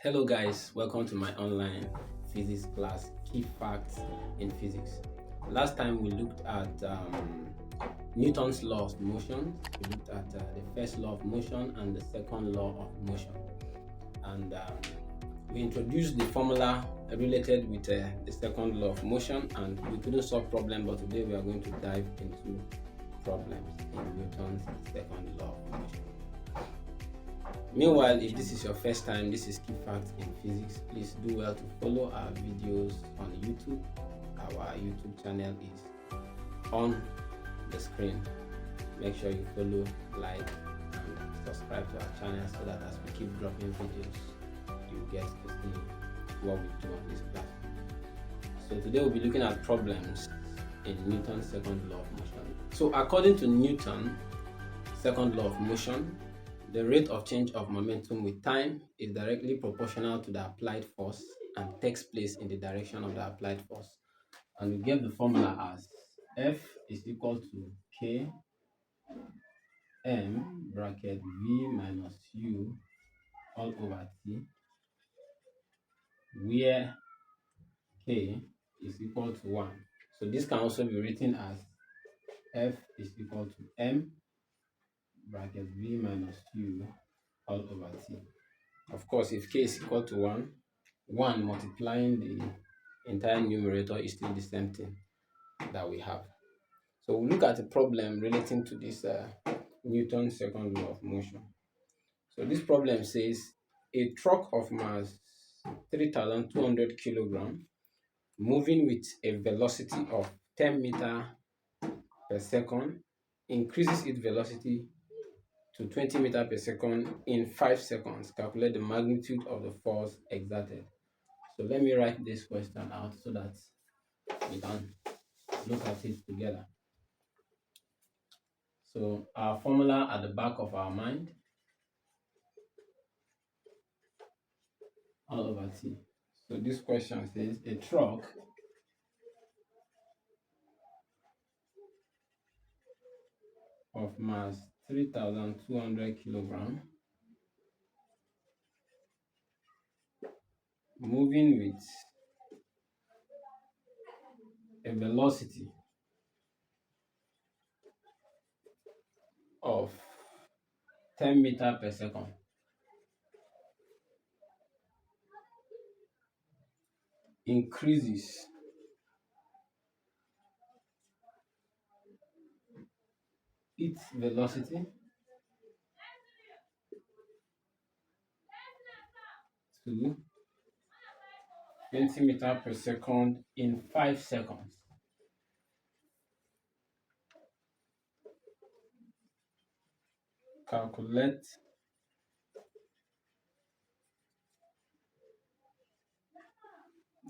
Hello guys, welcome to my online physics class, Key Facts in Physics. Last time we looked at Newton's law of motion. We looked at the first law of motion and the second law of motion. And we introduced the formula related with the second law of motion, and we couldn't solve problem, but today we are going to dive into problems in Newton's second law of motion. Meanwhile, if this is your first time, this is Key Facts in Physics. Please do well to follow our videos on YouTube. Our YouTube channel is on the screen. Make sure you follow, like, and subscribe to our channel so that as we keep dropping videos, you get to see what we do on this platform. So today we'll be looking at problems in Newton's second law of motion. So according to Newton's second law of motion, the rate of change of momentum with time is directly proportional to the applied force and takes place in the direction of the applied force. And we get the formula as F is equal to K M bracket V minus U all over T, where K is equal to 1. So this can also be written as F is equal to M bracket V minus U all over T. Of course, if K is equal to 1 multiplying the entire numerator is still the same thing that we have. So we'll look at a problem relating to this Newton's second law of motion. So this problem says a truck of mass 3,200 kilogram moving with a velocity of 10 meters per second increases its velocity to 20 meters per second in 5 seconds. Calculate the magnitude of the force exerted. So let me write this question out so that we can look at it together. So our formula at the back of our mind, all over T. So this question says a truck of mass 3,200 kilogram moving with a velocity of 10 meters per second increases its velocity to 20 meters per second in 5 seconds. Calculate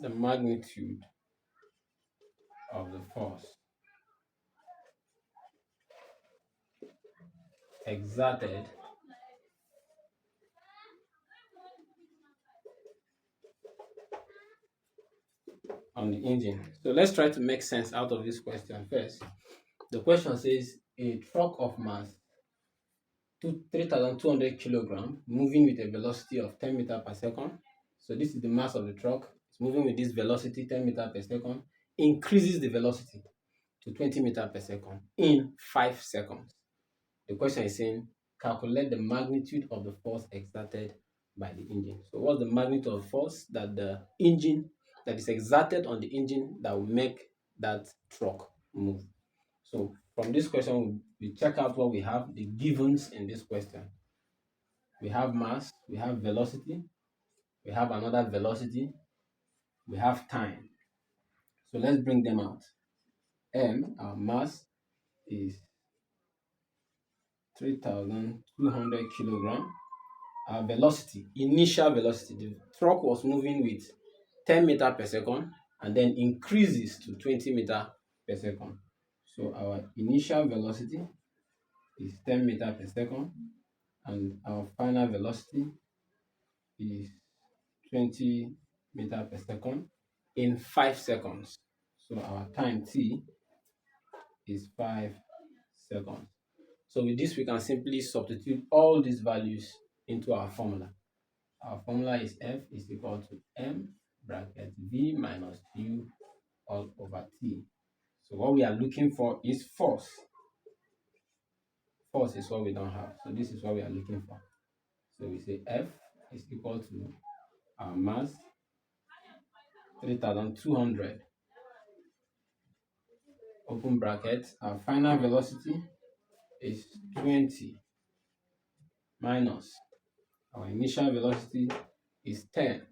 the magnitude of the force exerted on the engine. So let's try to make sense out of this question first. The question says a truck of mass 3,200 kilogram moving with a velocity of 10 meters per second. So this is the mass of the truck. It's moving with this velocity 10 meters per second, increases the velocity to 20 meters per second in 5 seconds. The question is saying calculate the magnitude of the force exerted by the engine. So what's the magnitude of force that is exerted on the engine that will make that truck move? So from this question, we check out what we have, the givens in this question. We have mass, we have velocity, we have another velocity, we have time. So let's bring them out. M, our mass, is 3,200 kilogram. Our velocity, initial velocity, the truck was moving with 10 meters per second and then increases to 20 meters per second. So our initial velocity is 10 meters per second and our final velocity is 20 meters per second in 5 seconds. So our time t is 5 seconds. So with this, we can simply substitute all these values into our formula. Our formula is F is equal to M bracket V minus U all over T. So what we are looking for is force. Force is what we don't have. So this is what we are looking for. So we say F is equal to our mass 3,200. Open bracket. Our final velocity is 20 minus our initial velocity is 10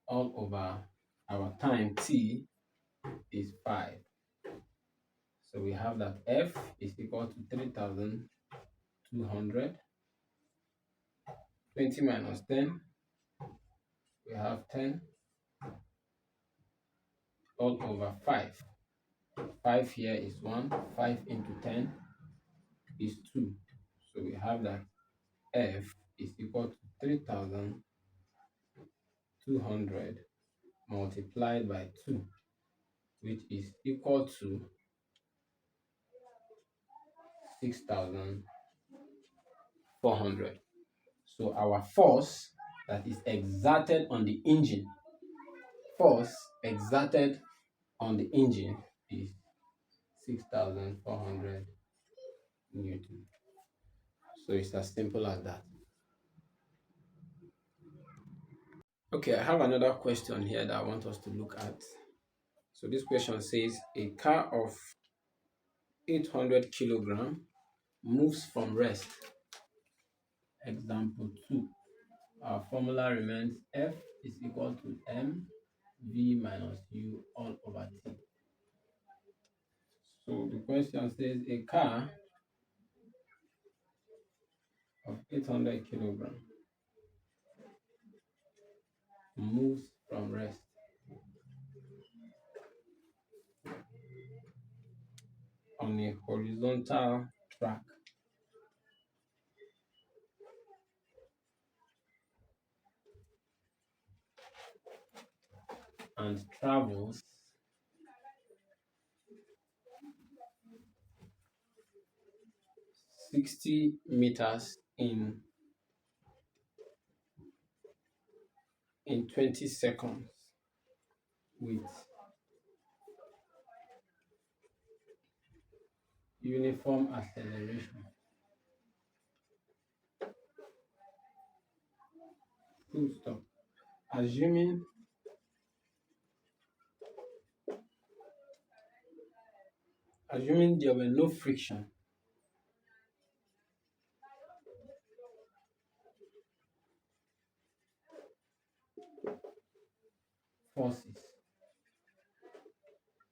all over our time t is 5. So we have that F is equal to 3,200. 20 minus 10, we have 10 all over 5. 5 here is 1. 5 into 10 is 2. So we have that F is equal to 3,200 multiplied by 2, which is equal to 6,400. So our force that is exerted on the engine, is 6,400 Newton. So it's as simple as that. Okay, I have another question here that I want us to look at. So this question says a car of 800 kilogram moves from rest. Example 2. Our formula remains F is equal to M V minus U all over T. So the question says a car of 800 kilogram moves from rest. On a horizontal track and travels 60 meters in 20 seconds with uniform acceleration. Full stop. Assuming there were no friction, forces.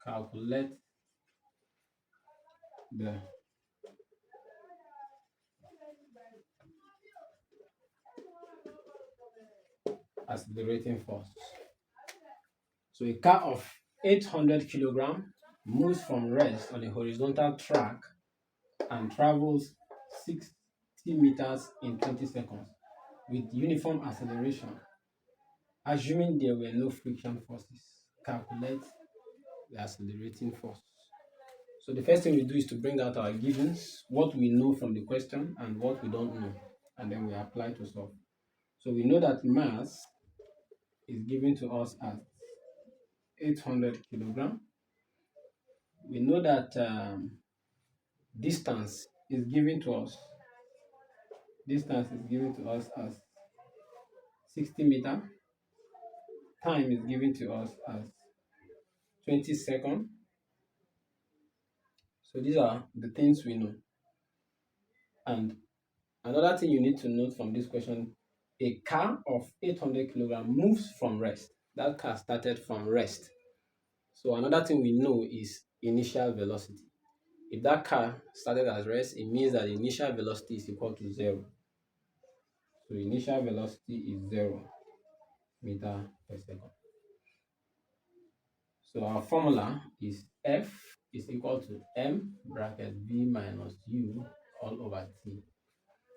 Calculate the accelerating force. So a car of 800 kilogram moves from rest on a horizontal track and travels 60 meters in 20 seconds with uniform acceleration. Assuming there were no friction forces, calculate the accelerating force. So the first thing we do is to bring out our givens, what we know from the question and what we don't know, and then we apply to solve. So we know that mass is given to us as 800 kilogram. We know that distance is given to us. Distance is given to us as 60 meter. Time is given to us as 20 seconds. So these are the things we know. And another thing you need to note from this question, a car of 800 kilogram moves from rest. That car started from rest. So another thing we know is initial velocity. If that car started as rest, it means that the initial velocity is equal to 0. So initial velocity is 0 meter per second. So our formula is F is equal to M bracket V minus U all over T.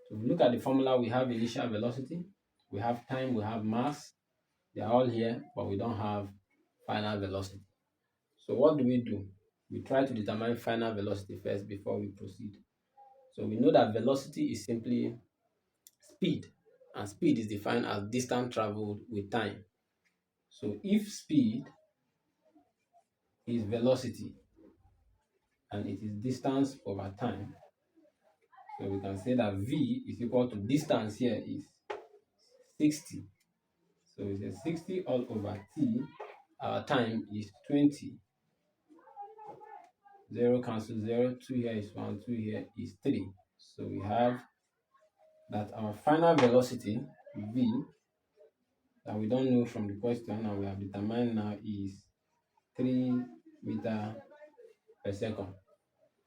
So if we look at the formula, we have initial velocity, we have time, we have mass. They are all here, but we don't have final velocity. So what do? We try to determine final velocity first before we proceed. So we know that velocity is simply speed, and speed is defined as distance traveled with time. So if speed is velocity and it is distance over time, so we can say that v is equal to distance here is 60. So it's a 60 all over t. Our time is 20. 0 cancel 0, 2 here is 1, 2 here is 3. So we have that our final velocity v that we don't know from the question and we have determined now is 3 meter per second.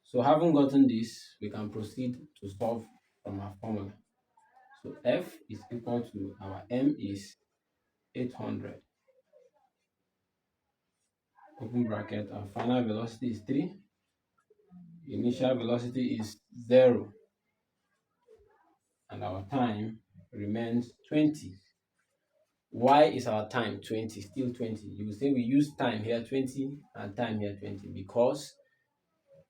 So having gotten this, we can proceed to solve from our formula. So F is equal to our M is 800. Open bracket, our final velocity is 3. Initial velocity is 0. And our time remains 20. Why is our time 20, still 20? You will say we use time here 20 and time here 20 because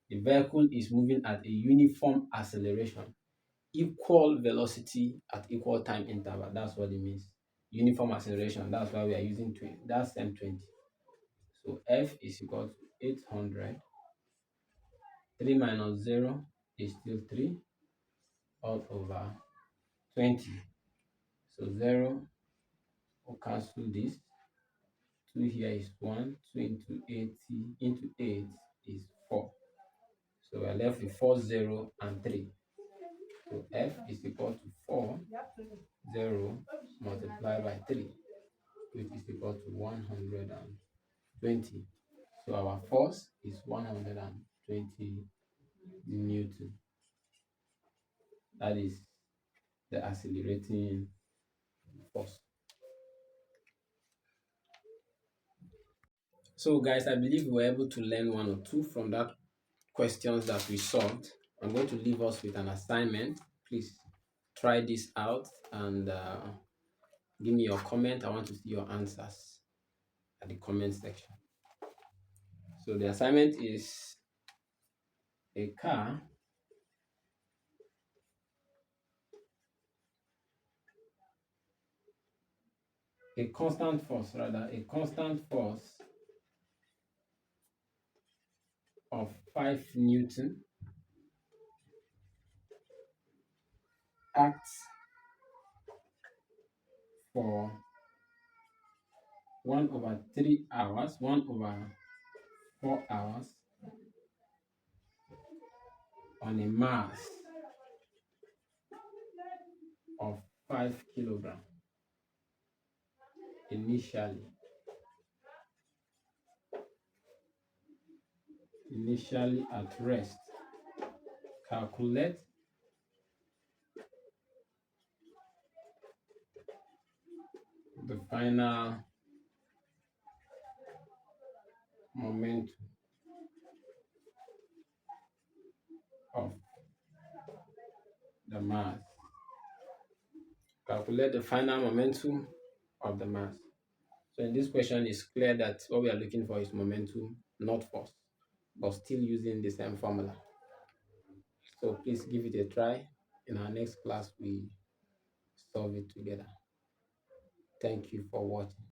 the vehicle is moving at a uniform acceleration, equal velocity at equal time interval. That's what it means. Uniform acceleration. That's why we are using 20. That's M20. So F is equal to 800. 3 minus 0 is still 3 all over 20. So 0 will cancel this. 2 here is 1. 2 into 80 into 8 is 4. So we are left with 4, 0, and 3. So F is equal to 4, 0 multiplied by 3, which is equal to 120. So our force is 120 Newton. That is the accelerating force. So guys, I believe we were able to learn one or two from that questions that we solved. I'm going to leave us with an assignment. Please try this out and give me your comment. I want to see your answers at the comment section. So the assignment is a car a constant force of 5 Newton acts for 1 over 3 hours, 1 over 4 hours on a mass of 5 kilograms initially at rest. Calculate the final momentum of the mass. Calculate the final momentum of the mass. So in this question, it's clear that what we are looking for is momentum, not force, but still using the same formula. So please give it a try. In our next class, we solve it together. Thank you for watching.